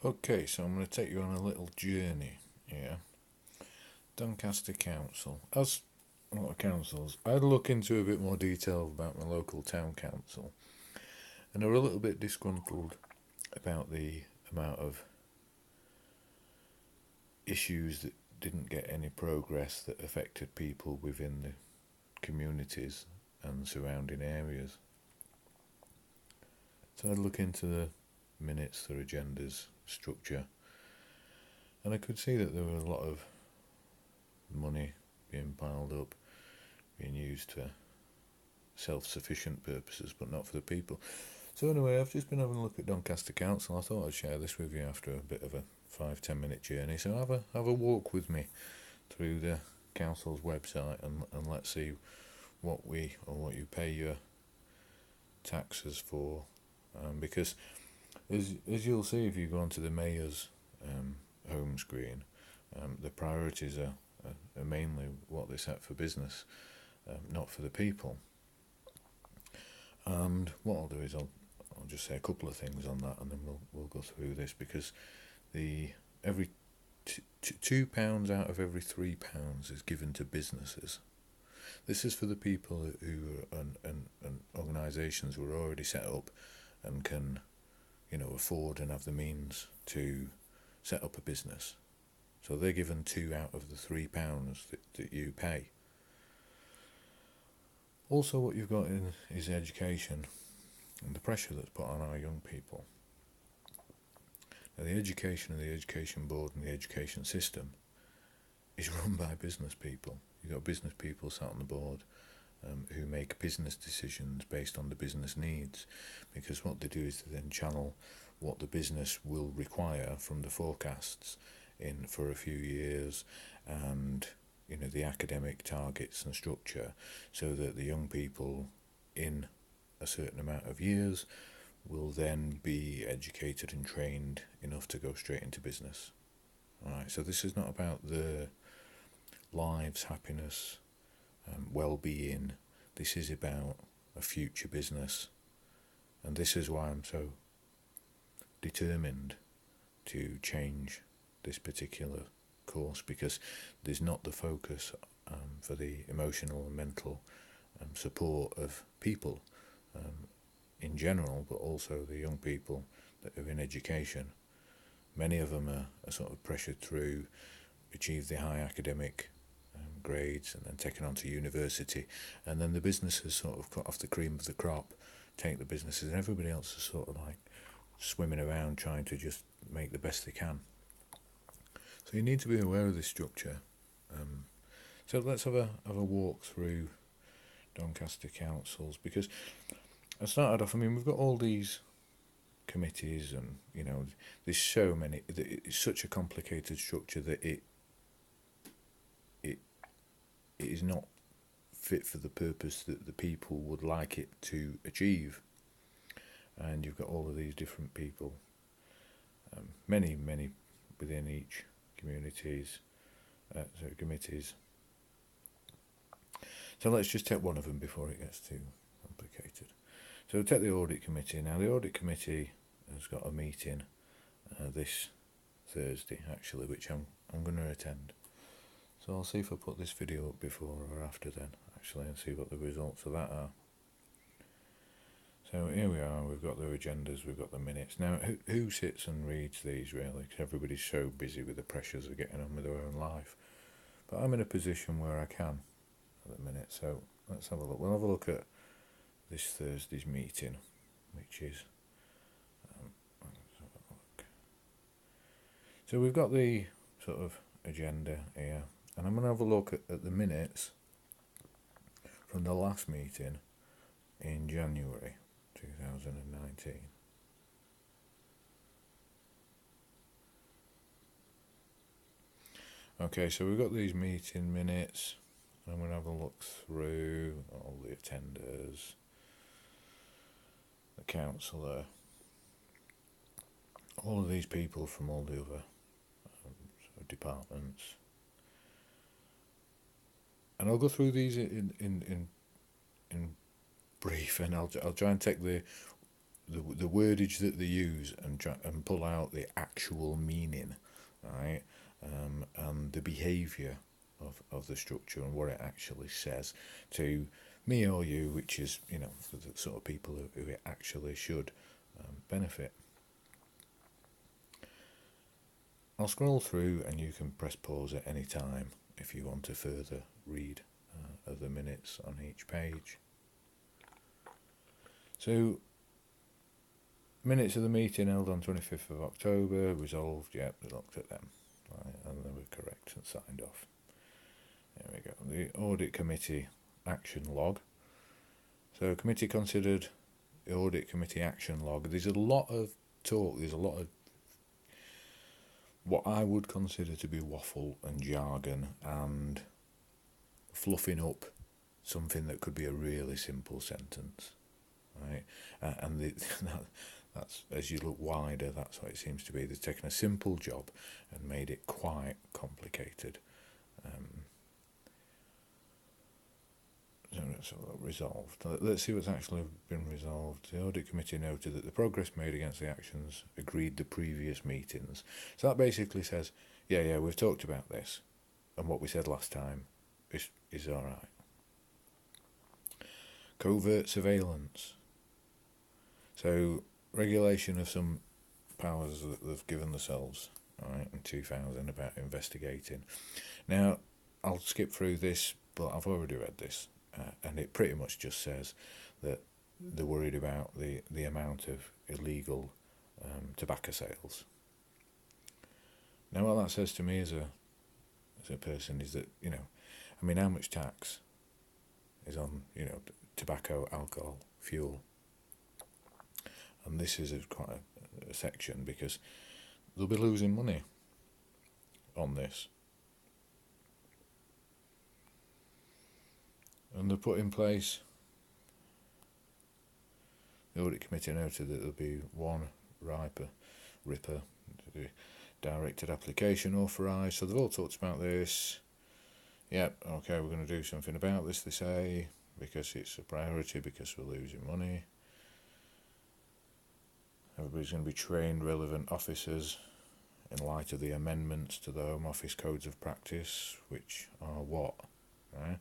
Okay, so I'm going to take you on a little journey here. Doncaster Council. As a lot of councils, I had a look into a bit more detail about my local town council, and they were a little bit disgruntled about the amount of issues that didn't get any progress that affected people within the communities and surrounding areas. So I had a look into the minutes, their agendas, structure, and I could see that there were a lot of money being piled up, being used for self-sufficient purposes, but not for the people. So anyway, I've just been having a look at Doncaster Council. I thought I'd share this with you after a bit of a 5-10 minute journey. So have a walk with me through the council's website and let's see what you pay your taxes for, because as you'll see if you go onto the mayor's home screen, the priorities are mainly what they set for business, not for the people. And what I'll do is I'll just say a couple of things on that, and then we'll go through this, because every £2 out of every £3 is given to businesses. This is for the people who and organisations who are already set up and can, afford and have the means to set up a business. So they're given £2 out of the £3 that you pay. Also, what you've got in is education and the pressure that's put on our young people. Now, the education of the education board and the education system is run by business people. You've got business people sat on the board who make business decisions based on the business needs, because what they do is they then channel what the business will require from the forecasts in for a few years, and the academic targets and structure, so that the young people in a certain amount of years will then be educated and trained enough to go straight into business. Alright, so this is not about the lives, happiness, well-being. This is about a future business, and this is why I'm so determined to change this particular course, because there's not the focus for the emotional and mental support of people in general, but also the young people that are in education. Many of them are sort of pressured through, achieve the high academic grades, and then taken on to university, and then the businesses sort of cut off the cream of the crop, take the businesses, and everybody else is sort of like swimming around trying to just make the best they can. So you need to be aware of this structure. So let's have a walk through Doncaster councils, because I started off. We've got all these committees, and there's so many. It's such a complicated structure that it is not fit for the purpose that the people would like it to achieve. And you've got all of these different people, many within each communities, committees. So let's just take one of them before it gets too complicated. So we'll take the audit committee. Now the audit committee has got a meeting this Thursday, actually, which I'm going to attend. So I'll see if I put this video up before or after then, actually, and see what the results of that are. So here we are, we've got the agendas, we've got the minutes. Now, who sits and reads these, really? Because everybody's so busy with the pressures of getting on with their own life. But I'm in a position where I can at the minute, so let's have a look. We'll have a look at this Thursday's meeting, which is... let's have a look. So we've got the sort of agenda here, and I'm going to have a look at the minutes from the last meeting in January 2019. Okay, so we've got these meeting minutes. I'm going to have a look through all the attenders, the councillor, all of these people from all the other departments. And I'll go through these in brief, and I'll try and take the the wordage that they use and pull out the actual meaning, right, and the behaviour of the structure and what it actually says to me or you, which is, for the sort of people who it actually should benefit. I'll scroll through and you can press pause at any time if you want to further read of the minutes on each page. So, minutes of the meeting held on 25th of October, resolved, yep, we looked at them, right, and they were correct and signed off. There we go. The Audit Committee Action Log. So, committee considered the Audit Committee Action Log. There's a lot of talk, there's a lot of what I would consider to be waffle and jargon and fluffing up something that could be a really simple sentence, right? And that's, as you look wider, that's what it seems to be. They've taken a simple job and made it quite complicated. So resolved. Let's see what's actually been resolved. The Audit Committee noted that the progress made against the actions agreed the previous meetings. So that basically says, yeah, we've talked about this, and what we said last time is all right. Covert surveillance. So regulation of some powers that they've given themselves, right, in 2000 about investigating. Now, I'll skip through this, but I've already read this. And it pretty much just says that they're worried about the amount of illegal tobacco sales. Now, what that says to me as a person is that, how much tax is on, tobacco, alcohol, fuel? And this is quite a section because they'll be losing money on this. And they put in place, the Audit Committee noted that there'll be one RIPA, directed application authorised. So they've all talked about this. Yep, okay, we're going to do something about this, they say, because it's a priority, because we're losing money. Everybody's going to be trained relevant officers in light of the amendments to the Home Office Codes of Practice, which are what? Right?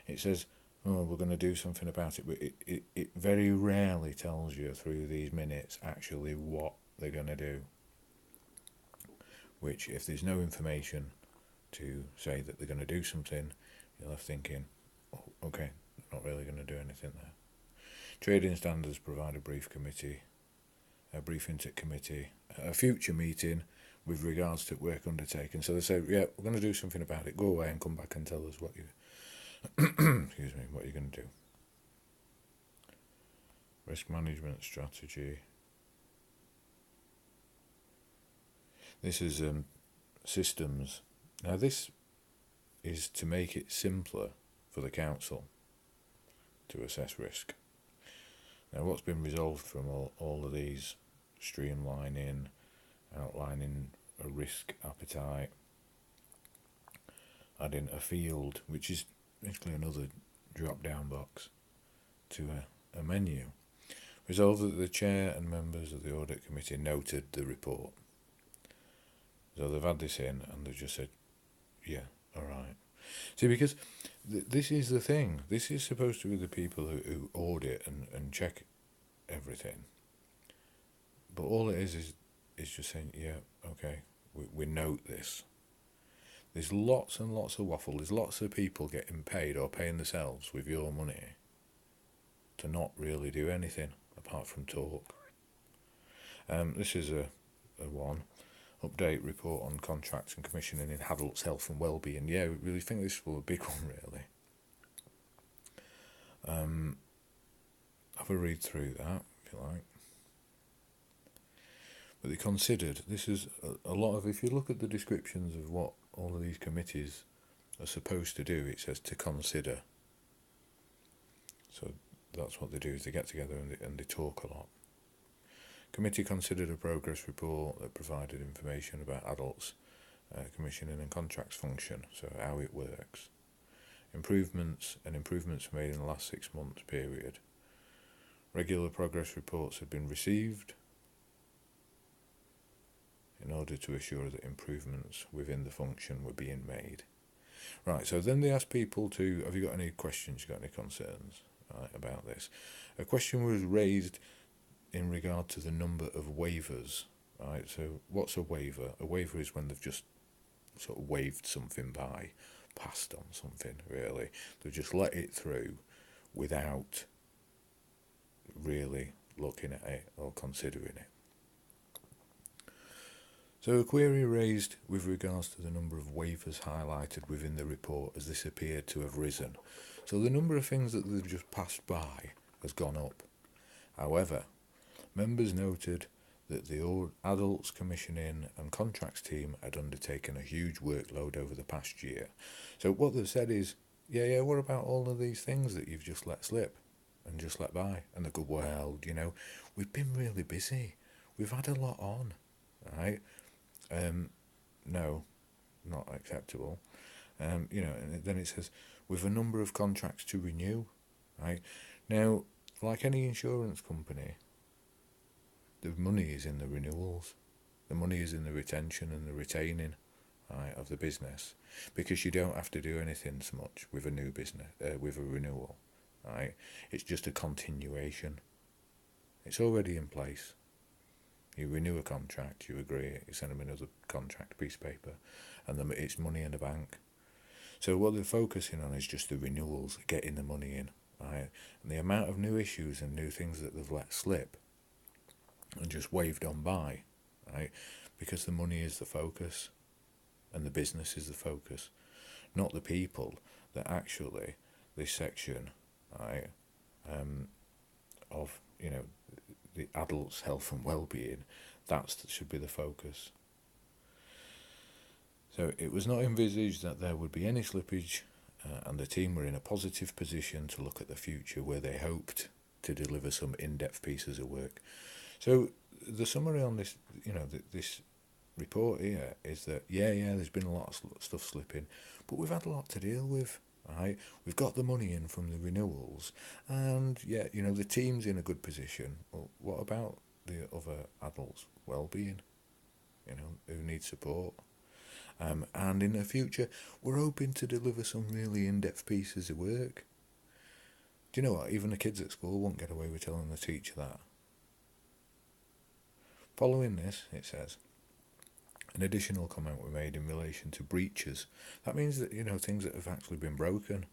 It says, we're going to do something about it, but it very rarely tells you through these minutes actually what they're going to do. Which, if there's no information to say that they're going to do something, you're left thinking, oh, okay, not really going to do anything there. Trading standards provide a briefing to committee, a future meeting with regards to work undertaken. So they say, yeah, we're going to do something about it. Go away and come back and tell us what you excuse me, what you're going to do. Risk management strategy. This is systems. Now this is to make it simpler for the council to assess risk. Now what's been resolved from all of these, streamlining, outlining a risk appetite, adding a field, which is basically another drop-down box to a menu. Resolved that the chair and members of the audit committee noted the report. So they've had this in and they've just said, yeah, all right. See, because this is the thing. This is supposed to be the people who audit and check everything. But all it is just saying, yeah, okay, we note this. There's lots and lots of waffle. There's lots of people getting paid or paying themselves with your money to not really do anything apart from talk. This is a one. Update report on contracts and commissioning in adults' health and wellbeing. Yeah, we really think this was a big one, really. Have a read through that, if you like. But they considered, this is a lot of, if you look at the descriptions of what all of these committees are supposed to do, it says to consider. So that's what they do, is they get together and they talk a lot. Committee considered a progress report that provided information about adults, commissioning and contracts function, so how it works. Improvements made in the last 6 months period. Regular progress reports had been received in order to assure that improvements within the function were being made. Right, so then they asked people to, have you got any questions, you got any concerns about this? A question was raised in regard to the number of waivers. Right, so what's a waiver? A waiver is when they've just sort of waved something by, passed on something, really. They've just let it through without really looking at it or considering it. So a query raised with regards to the number of waivers highlighted within the report as this appeared to have risen. So the number of things that they've just passed by has gone up. However, members noted that the Adults Commissioning and Contracts team had undertaken a huge workload over the past year. So what they've said is, yeah, what about all of these things that you've just let slip and just let by? And they go, well, we've been really busy. We've had a lot on, right? No, not acceptable. And then it says, with a number of contracts to renew, right? Now, like any insurance company, the money is in the renewals. The money is in the retention and the retaining, right, of the business, because you don't have to do anything so much with a new business, with a renewal, right? It's just a continuation. It's already in place. You renew a contract, you agree, you send them another contract piece of paper, and then it's money in the bank. So what they're focusing on is just the renewals, getting the money in, right? And the amount of new issues and new things that they've let slip and just waved on by, right? Because the money is the focus and the business is the focus, not the people that actually this section, right, of, the adults' health and well-being, that should be the focus. So it was not envisaged that there would be any slippage, and the team were in a positive position to look at the future where they hoped to deliver some in-depth pieces of work. So the summary on this, this report here is that, there's been a lot of stuff slipping, but we've had a lot to deal with. Right, we've got the money in from the renewals, and the team's in a good position. Well, what about the other adults' well-being? Who need support? And in the future, we're hoping to deliver some really in-depth pieces of work. Do you know what? Even the kids at school won't get away with telling the teacher that. Following this, it says, an additional comment were made in relation to breaches. That means that, things that have actually been broken,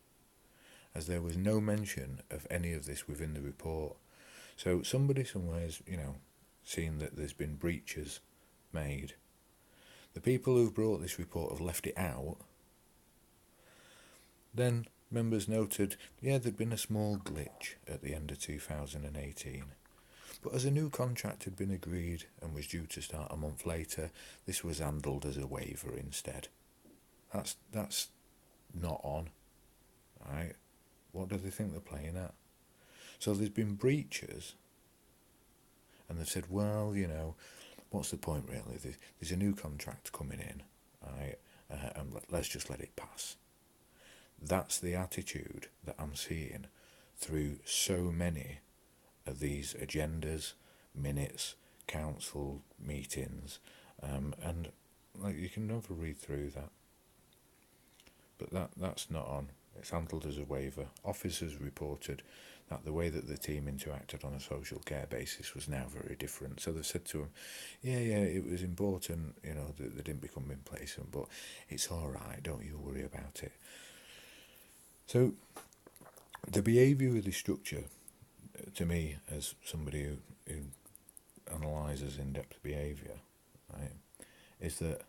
as there was no mention of any of this within the report. So somebody somewhere's, seen that there's been breaches made. The people who've brought this report have left it out. Then members noted, there'd been a small glitch at the end of 2018. But as a new contract had been agreed and was due to start a month later, this was handled as a waiver instead. That's not on, right? What do they think they're playing at? So there's been breaches, and they've said, well, what's the point really? There's a new contract coming in, right? And let's just let it pass. That's the attitude that I'm seeing through so many of these agendas, minutes, council meetings, and you can never read through that. But that's not on. It's handled as a waiver. Officers reported that the way that the team interacted on a social care basis was now very different. So they've said to them, it was important, that they didn't become complacent, but it's all right, don't you worry about it. So the behaviour of the structure, to me, as somebody who analyses in-depth behaviour, right, is that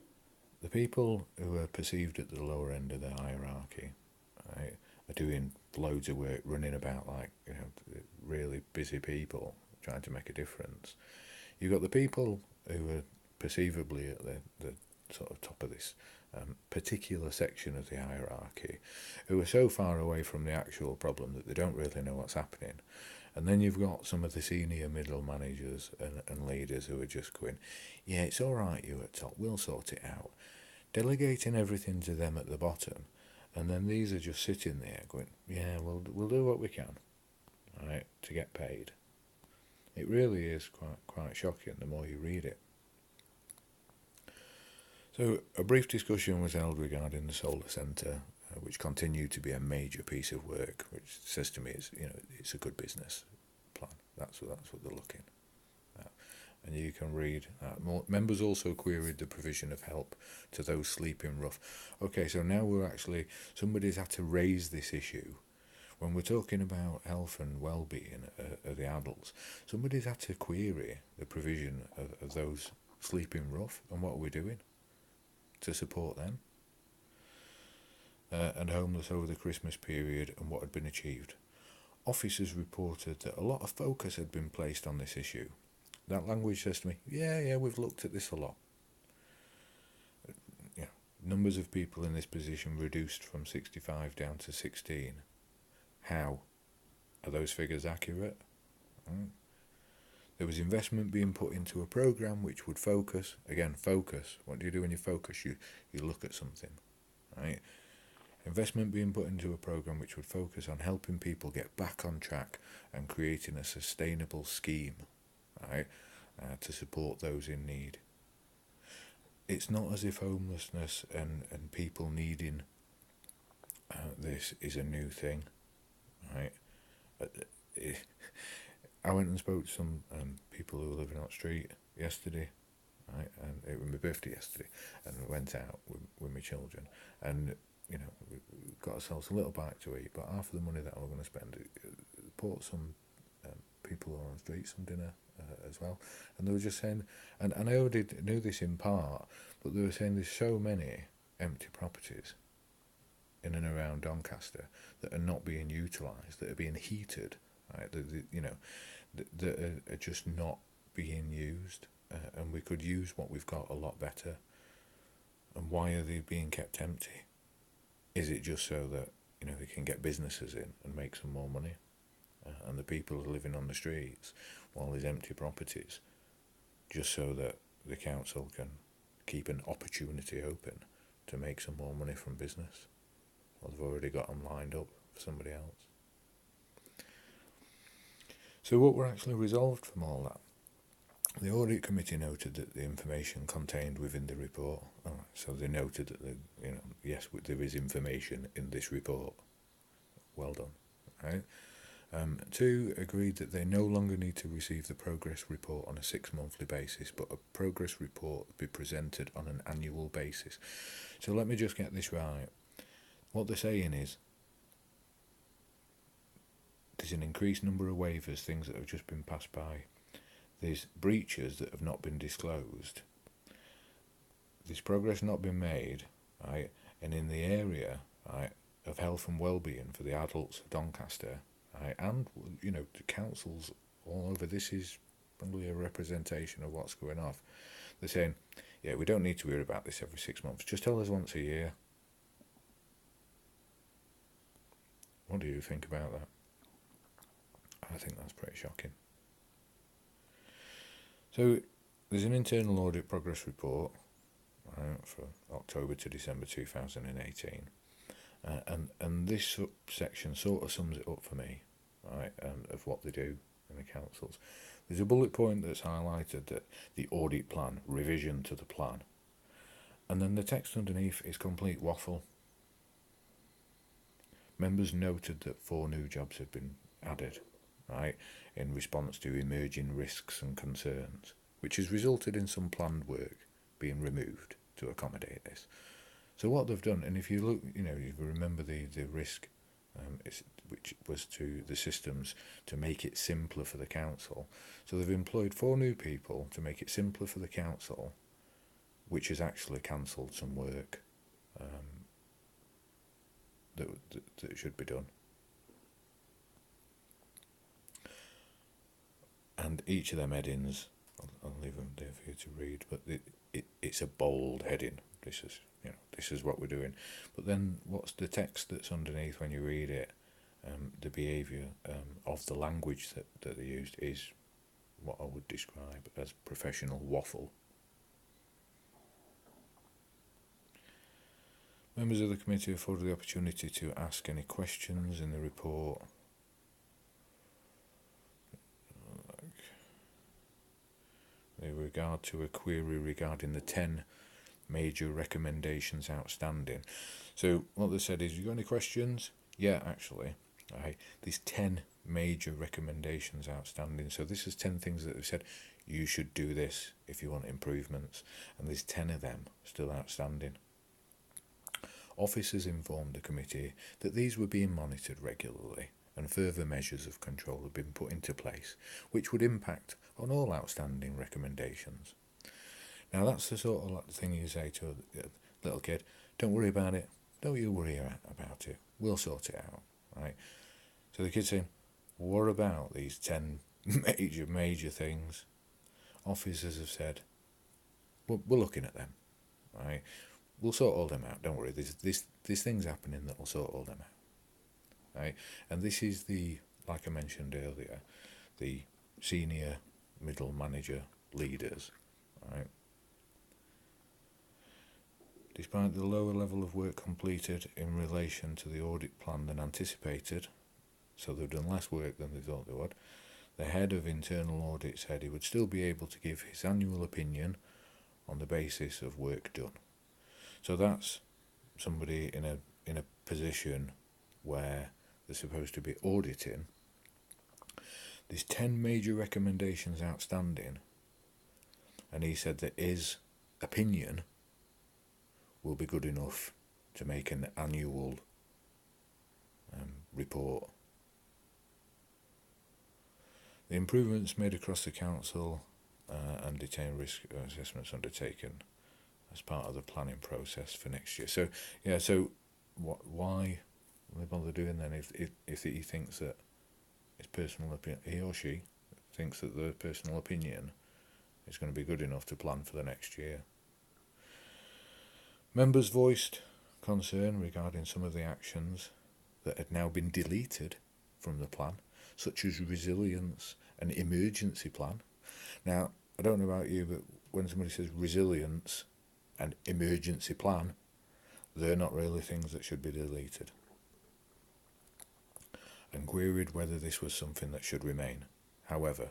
the people who are perceived at the lower end of the hierarchy, right, are doing loads of work, running about like really busy people trying to make a difference. You've got the people who are perceivably at the sort of top of this particular section of the hierarchy, who are so far away from the actual problem that they don't really know what's happening. And then you've got some of the senior middle managers and leaders who are just going, it's all right, you at top, we'll sort it out. Delegating everything to them at the bottom, and then these are just sitting there going, we'll do what we can, right, to get paid. It really is quite shocking the more you read it. So a brief discussion was held regarding the solar centre, which continued to be a major piece of work, which says to me it's a good business plan. That's what they're looking at. And you can read that. Members also queried the provision of help to those sleeping rough. Okay, so now somebody's had to raise this issue. When we're talking about health and well-being of the adults, somebody's had to query the provision of those sleeping rough, and what are we doing to support them? And homeless over the Christmas period and what had been achieved. Officers reported that a lot of focus had been placed on this issue. That language says to me, yeah, we've looked at this a lot. Numbers of people in this position reduced from 65 down to 16. How? Are those figures accurate? There was investment being put into a programme which would focus. Again, focus. What do you do when you focus? You look at something, right? Investment being put into a programme which would focus on helping people get back on track and creating a sustainable scheme, right, to support those in need. It's not as if homelessness and people needing this is a new thing, right? I went and spoke to some people who were living on the street yesterday, right, and it was my birthday yesterday, and we went out with my children, and we got ourselves a little bite to eat, but half of the money that I was going to spend, bought some people on the street some dinner as well, and they were just saying, and I already knew this in part, but they were saying there's so many empty properties in and around Doncaster that are not being utilised, that are being heated, right? That are just not being used, and we could use what we've got a lot better. And why are they being kept empty? Is it just so that they can get businesses in and make some more money, and the people are living on the streets while there's empty properties, just so that the council can keep an opportunity open to make some more money from business? Well, they've already got them lined up for somebody else. So what were actually resolved from all that? The audit committee noted that the information contained within the report. So they noted that yes, there is information in this report. Well done, right? 2, agreed that they no longer need to receive the progress report on a 6-monthly basis, but a progress report be presented on an annual basis. So let me just get this right. What they're saying is there's an increased number of waivers, things that have just been passed by. There's breaches that have not been disclosed. There's progress not been made, right? And in the area, right, of health and well-being for the adults of Doncaster, right, and the councils all over, this is probably a representation of what's going on. They're saying, yeah, we don't need to worry about this every 6 months. Just tell us once a year. What do you think about that? I think that's pretty shocking. So there's an internal audit progress report for October to December 2018, and this section sort of sums it up for me, right, of what they do in the councils. There's a bullet point that's highlighted that the audit plan, revision to the plan, and then the text underneath is complete waffle. Members noted that 4 new jobs had been added, right, in response to emerging risks and concerns, which has resulted in some planned work being removed to accommodate this. So what they've done, and if you look, if you remember the risk, which was to the systems to make it simpler for the council. So they've employed 4 new people to make it simpler for the council, which has actually cancelled some work that should be done. And each of them headings, I'll leave them there for you to read, but it's a bold heading. This is what we're doing. But then what's the text that's underneath when you read it? The behaviour of the language that they used is what I would describe as professional waffle. Members of the committee afforded the opportunity to ask any questions in the report. in regard to a query regarding the 10 major recommendations outstanding. So what they said is, you got any questions? Yeah, actually, these 10 major recommendations outstanding. So this is 10 things that they've said, you should do this if you want improvements, and there's 10 of them still outstanding. Officers informed the committee that these were being monitored regularly, and further measures of control had been put into place, which would impact on all outstanding recommendations. Now that's the sort of thing you say to a little kid, don't worry about it, don't you worry about it, we'll sort it out, right? So the kid's saying, what about these 10 major things? Officers have said, we're looking at them, right? We'll sort all them out, don't worry, there's things happening that will sort all them out, right? And this is like I mentioned earlier, the senior, middle manager leaders, right? Despite the lower level of work completed in relation to the audit plan than anticipated, so they've done less work than they thought they would, the head of internal audit said he would still be able to give his annual opinion on the basis of work done. So that's somebody in a position where they're supposed to be auditing. There's 10 major recommendations outstanding, and he said that his opinion will be good enough to make an annual report. The improvements made across the council and detained risk assessments undertaken as part of the planning process for next year. So yeah, so why they bother doing then if he thinks that his personal opinion, he or she thinks that the personal opinion is going to be good enough to plan for the next year. Members voiced concern regarding some of the actions that had now been deleted from the plan, such as resilience and emergency plan. Now, I don't know about you, but when somebody says resilience and emergency plan, they're not really things that should be deleted. And queried whether this was something that should remain. However,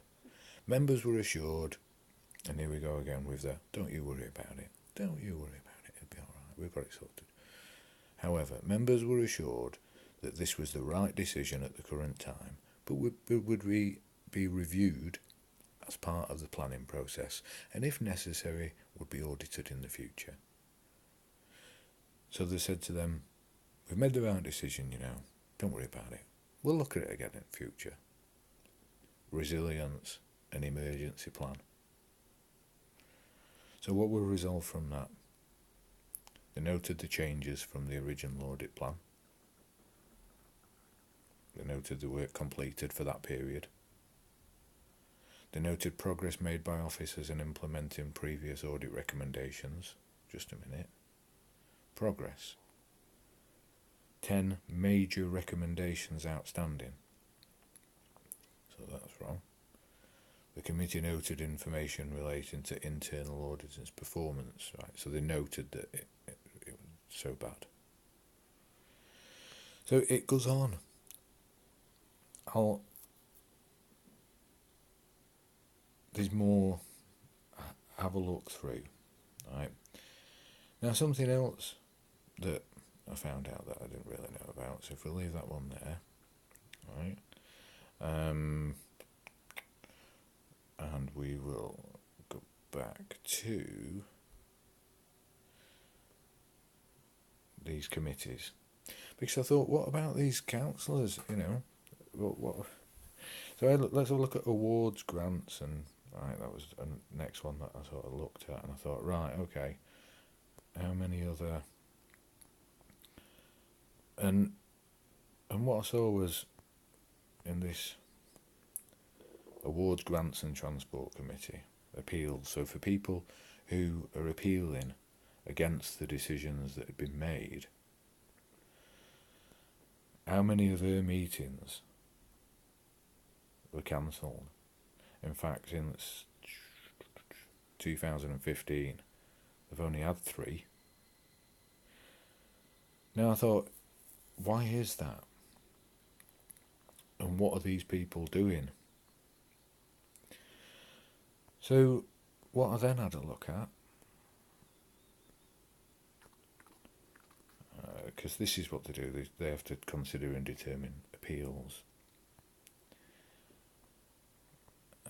members were assured, and here we go again with the, don't you worry about it, don't you worry about it, it'll be alright, we've got it sorted. However, members were assured that this was the right decision at the current time, but would be reviewed as part of the planning process, and if necessary, would be audited in the future. So they said to them, we've made the right decision, don't worry about it. We'll look at it again in the future. Resilience and emergency plan. So what were resolved from that? They noted the changes from the original audit plan. They noted the work completed for that period. They noted progress made by officers in implementing previous audit recommendations. Just a minute. Progress. 10 major recommendations outstanding. So that's wrong. The committee noted information relating to internal auditors' performance. Right, so they noted that it was so bad. So it goes on. There's more. Have a look through. Right. Now something else that I found out that I didn't really know about. So if we leave that one there, right. And we will go back to these committees, because I thought, what about these councillors? What? So let's have a look at awards, grants, and right, that was the next one that I sort of looked at, and I thought, right, okay, how many other? And what I saw was in this awards, grants, and transport committee appeals. So for people who are appealing against the decisions that had been made, how many of their meetings were cancelled? In fact, since 2015, they've only had 3. Now I thought, why is that? And what are these people doing? So what I then had a look at, because this is what they do, they have to consider and determine appeals.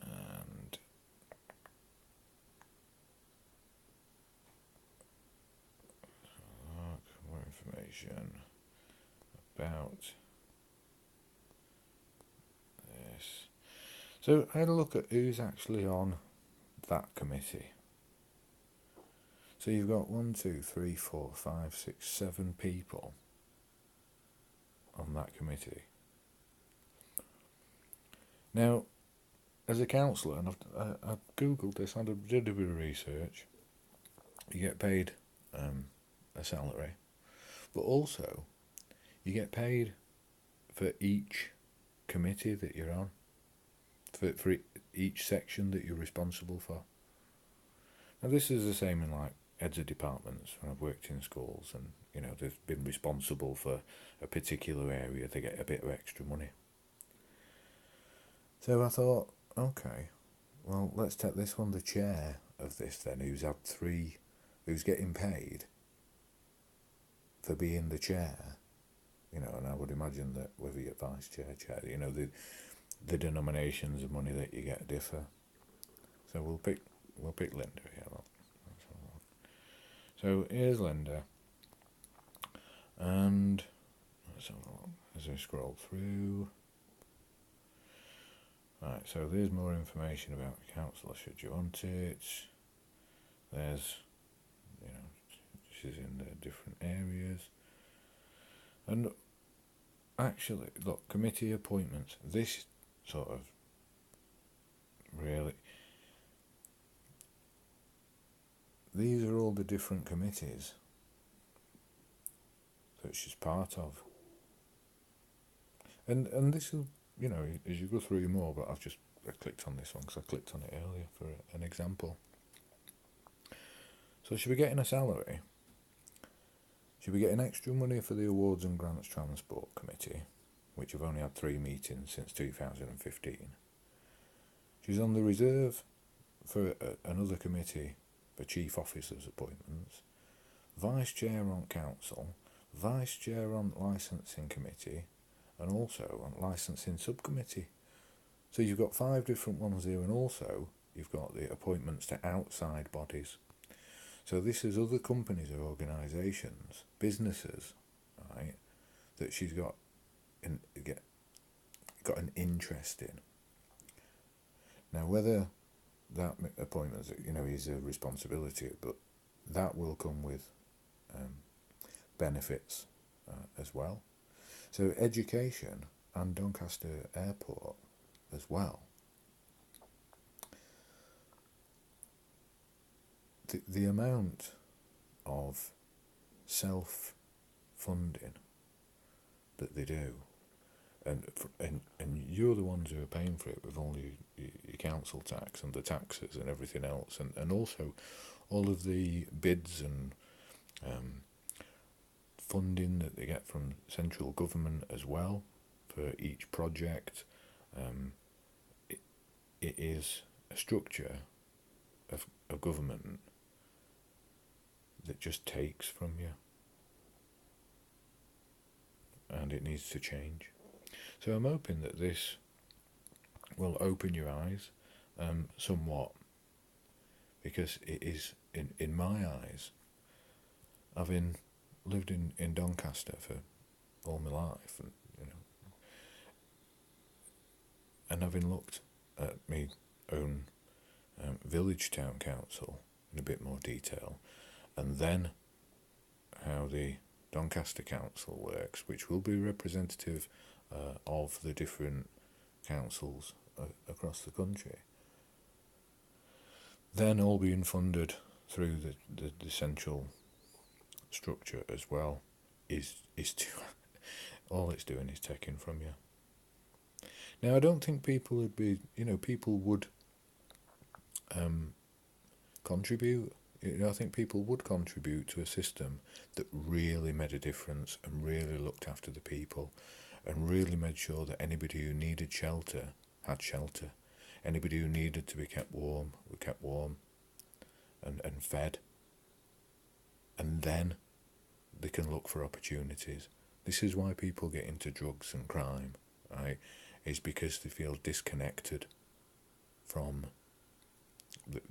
And more information about this. So I had a look at who's actually on that committee. So you've got 1, 2, 3, 4, 5, 6, 7 people on that committee. Now, as a counsellor, and I've googled this, I did a bit of research. You get paid a salary, but also you get paid for each committee that you're on, for each section that you're responsible for. Now this is the same in like heads of departments when I've worked in schools, and they've been responsible for a particular area, they get a bit of extra money. So I thought, okay, well, let's take this one, the chair of this then, who's getting paid for being the chair, and I would imagine that whether you're vice chair, the denominations of money that you get differ. So we'll pick Linda here. So here's Linda, and let's have a look as we scroll through. Right, so there's more information about the counsellor should you want it. There's, she's in the different areas. And actually, look, committee appointments, this sort of really, these are all the different committees that she's part of. And this will, as you go through more, but I clicked on this one because I clicked on it earlier for an example. So she'll be getting a salary. She'll be getting extra money for the Awards and Grants Transport Committee, which have only had 3 meetings since 2015. She's on the reserve for another committee for Chief Officers appointments, Vice Chair on Council, Vice Chair on Licensing Committee, and also on Licensing Subcommittee. So you've got 5 different ones here, and also you've got the appointments to outside bodies. So this is other companies or organisations, businesses, right, that she's got an interest in. Now, whether that appointment, is a responsibility, but that will come with benefits as well. So education and Doncaster Airport as well. The amount of self-funding that they do, and you're the ones who are paying for it with all your council tax and the taxes and everything else, and also all of the bids and funding that they get from central government as well for each project. It is a structure of government that just takes from you, and it needs to change. So I'm hoping that this will open your eyes somewhat, because it is, in my eyes, having lived in Doncaster for all my life, and having looked at my own village town council in a bit more detail, and then how the Doncaster Council works, which will be representative of the different councils across the country, then all being funded through the central structure as well, is all it's doing is taking from you. Now, I don't think people would be, people would contribute. I think people would contribute to a system that really made a difference and really looked after the people, and really made sure that anybody who needed shelter had shelter. Anybody who needed to be kept warm were kept warm. and fed, and then they can look for opportunities. This is why people get into drugs and crime, right? Is because they feel disconnected from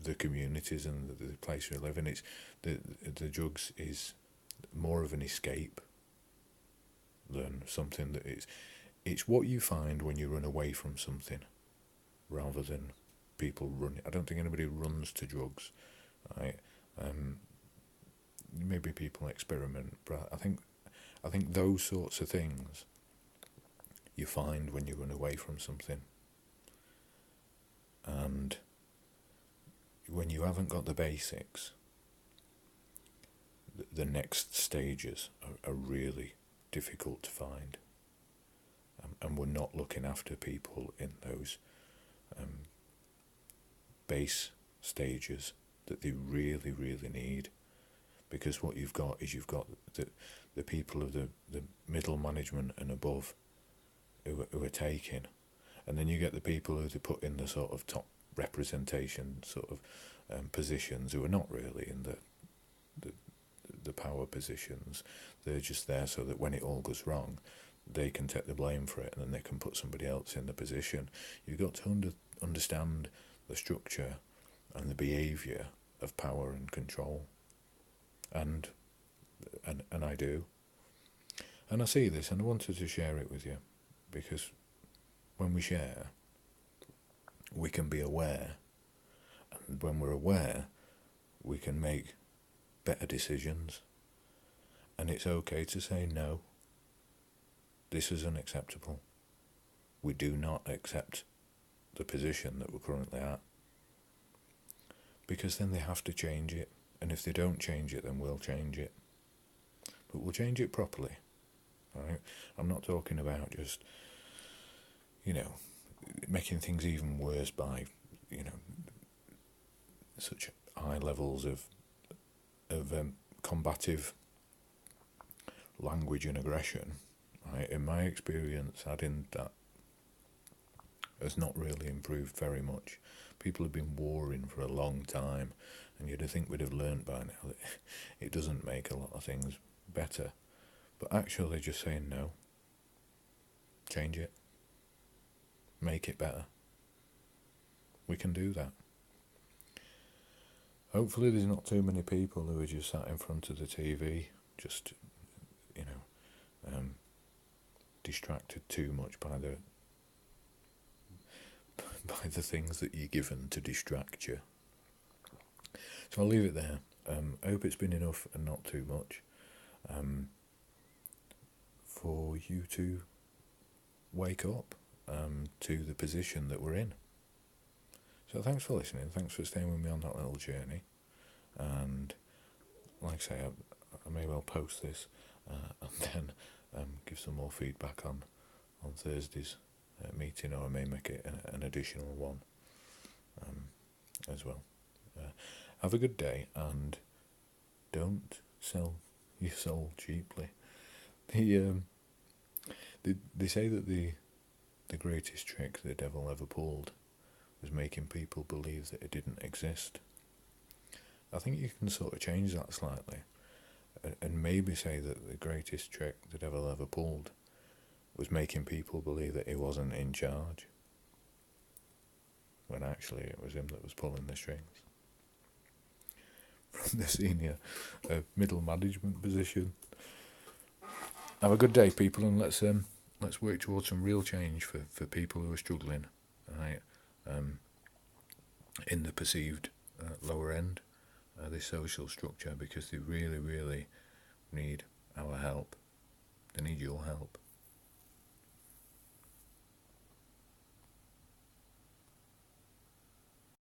the communities and the place we live in. It's the drugs is more of an escape than something that is. It's what you find when you run away from something, rather than people run. I don't think anybody runs to drugs, right? Maybe people experiment, but I think those sorts of things you find when you run away from something, and when you haven't got the basics, the next stages are really difficult to find, and we're not looking after people in those base stages that they really, really need. Because what you've got is the people of the middle management and above who are taking, and then you get the people who they put in the sort of top representation sort of positions, who are not really in the power positions. They're just there so that when it all goes wrong, they can take the blame for it, and then they can put somebody else in the position. You've got to understand the structure and the behaviour of power and control. And I do. And I see this, and I wanted to share it with you, because when we share, we can be aware, and when we're aware, we can make better decisions. And it's okay to say no. This is unacceptable. We do not accept the position that we're currently at, because then they have to change it. And if they don't change it, then we'll change it. But we'll change it properly. Right? I'm not talking about just, making things even worse by, such high levels of combative language and aggression. Right? In my experience, adding that has not really improved very much. People have been warring for a long time, and you'd think we'd have learned by now that it doesn't make a lot of things better. But actually just saying no, change it, make it better. We can do that. Hopefully there's not too many people who are just sat in front of the TV, just, distracted too much by the things that you're given to distract you. So I'll leave it there. I hope it's been enough and not too much for you to wake up to the position that we're in. So thanks for listening. Thanks for staying with me on that little journey. And like I say, I may well post this and then give some more feedback on Thursday's meeting, or I may make it an additional one as well. Have a good day, and don't sell your soul cheaply. They say that the greatest trick the devil ever pulled was making people believe that it didn't exist. I think you can sort of change that slightly, and maybe say that the greatest trick the devil ever pulled was making people believe that he wasn't in charge, when actually it was him that was pulling the strings. From the senior middle management position. Have a good day, people, and let's work towards some real change for people who are struggling, right? In the perceived lower end, this social structure, because they really, really need our help. They need your help.